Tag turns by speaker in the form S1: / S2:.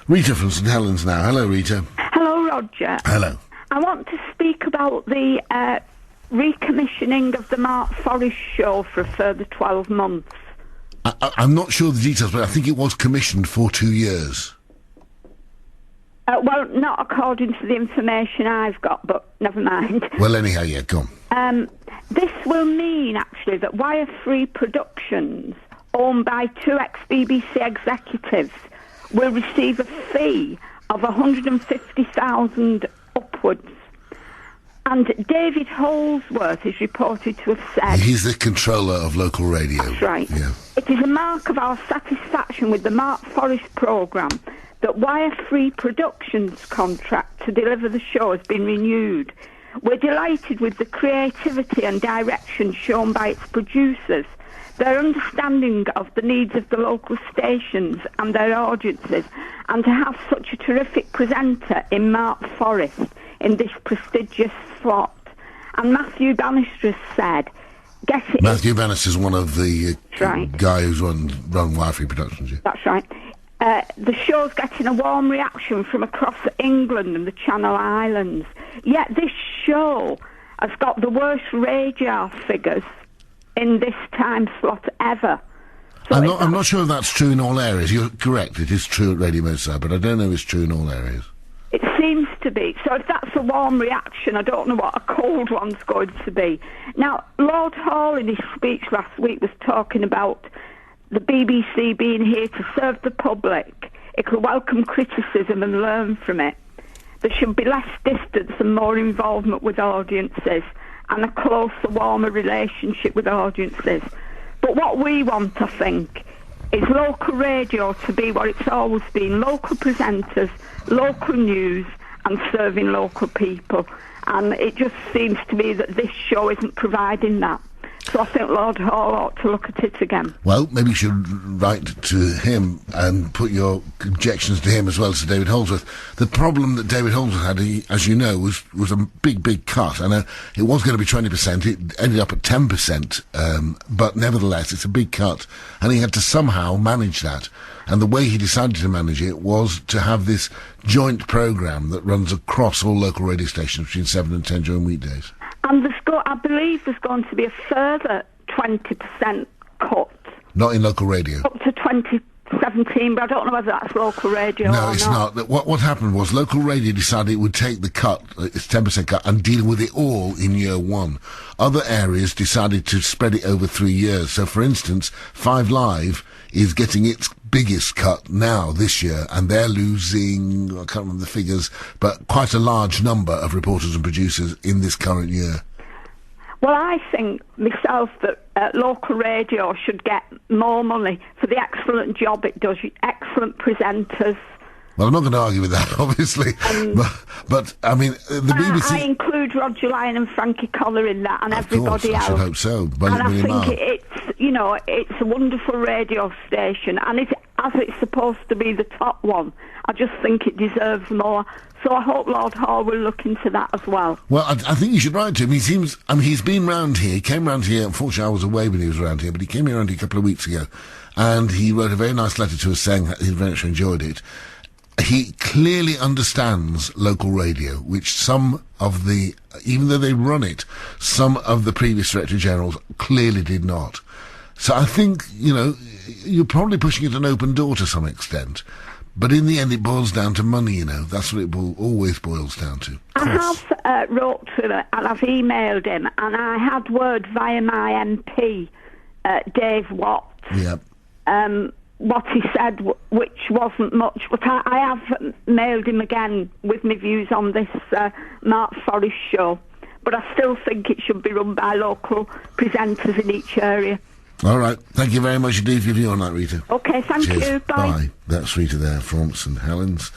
S1: Rita from St Helens now. Hello, Rita.
S2: Hello, Roger.
S1: Hello.
S2: I want to speak about the recommissioning of the Mark Forrest show for a further 12 months.
S1: I'm not sure of the details, but I think it was commissioned for 2 years.
S2: Well, not according to the information I've got, but never mind.
S1: Well, anyhow, yeah, go on.
S2: This will mean, actually, that Wire-Free Productions, owned by two ex-BBC executives, will receive a fee of $150,000 upwards. And David Holsworth is reported to have said...
S1: He's the controller of local radio.
S2: That's right.
S1: Yeah.
S2: It is a mark of our satisfaction with the Mark Forrest programme that Wire-Free Productions' contract to deliver the show has been renewed. We're delighted with the creativity and direction shown by its producers, their understanding of the needs of the local stations and their audiences, and to have such a terrific presenter in Mark Forrest in this prestigious slot. And Matthew Bannister has said,
S1: Matthew Bannister is one of the
S2: right.
S1: guy who's run Wire-Free Productions. Yeah.
S2: That's right. The show's getting a warm reaction from across England and the Channel Islands. Yet this show has got the worst radio figures in this time slot ever. So
S1: I'm not sure if that's true in all areas. You're correct, it is true at Radio Merseyside, but I don't know if it's true in all areas.
S2: It seems to be. So if that's a warm reaction, I don't know what a cold one's going to be. Now, Lord Hall in his speech last week was talking about the BBC being here to serve the public. It could welcome criticism and learn from it. There should be less distance and more involvement with audiences and a closer, warmer relationship with audiences. But what we want, I think, is local radio to be what it's always been: local presenters, local news, and serving local people. And it just seems to me that this show isn't providing that. So I think Lord Hall ought to look at it again.
S1: Well, maybe you should write to him and put your objections to him as well as to David Holsworth. The problem that David Holsworth had, as you know, was a big cut. I know it was going to be 20%. It ended up at 10%. But nevertheless, it's a big cut. And he had to somehow manage that. And the way he decided to manage it was to have this joint programme that runs across all local radio stations between 7 and 10 during weekdays.
S2: And I believe there's going to be a further 20% cut.
S1: Not in local radio.
S2: Up to 2017, but I don't know whether that's local radio or not.
S1: No, it's not. What happened was local radio decided it would take the cut, its 10% cut, and deal with it all in year one. Other areas decided to spread it over 3 years. So, for instance, 5 Live is getting its biggest cut now this year, and they're losing, I can't remember the figures, but quite a large number of reporters and producers in this current year.
S2: Well, I think myself that local radio should get more money for the excellent job it does, excellent presenters.
S1: Well, I'm not going to argue with that, obviously. But I mean, the BBC...
S2: I include Roger Lyon and Frankie Collar in that, and
S1: of
S2: everybody
S1: course,
S2: else.
S1: I should hope so.
S2: And I think it's a wonderful radio station, and as it's supposed to be the top one, I just think it deserves more. So I hope Lord Hall will look into that as well.
S1: Well, I think you should write to him. He's been round here. He came round here. Unfortunately, I was away when he was around here, but he came around here a couple of weeks ago, and he wrote a very nice letter to us saying that he very much enjoyed it. He clearly understands local radio, which some of even though they run it, some of the previous Director Generals clearly did not. So I think, you're probably pushing it an open door to some extent. But in the end, it boils down to money, That's what it always boils down to.
S2: I have wrote to him, and I've emailed him, and I had word via my MP, Dave Watts.
S1: Yeah.
S2: What he said, which wasn't much, but I have mailed him again with my views on this Mark Forrest show. But I still think it should be run by local presenters in each area.
S1: All right. Thank you very much indeed for your view on that, Rita.
S2: OK, thank
S1: Cheers.
S2: you. Bye.
S1: Bye. That's Rita there from St Helens.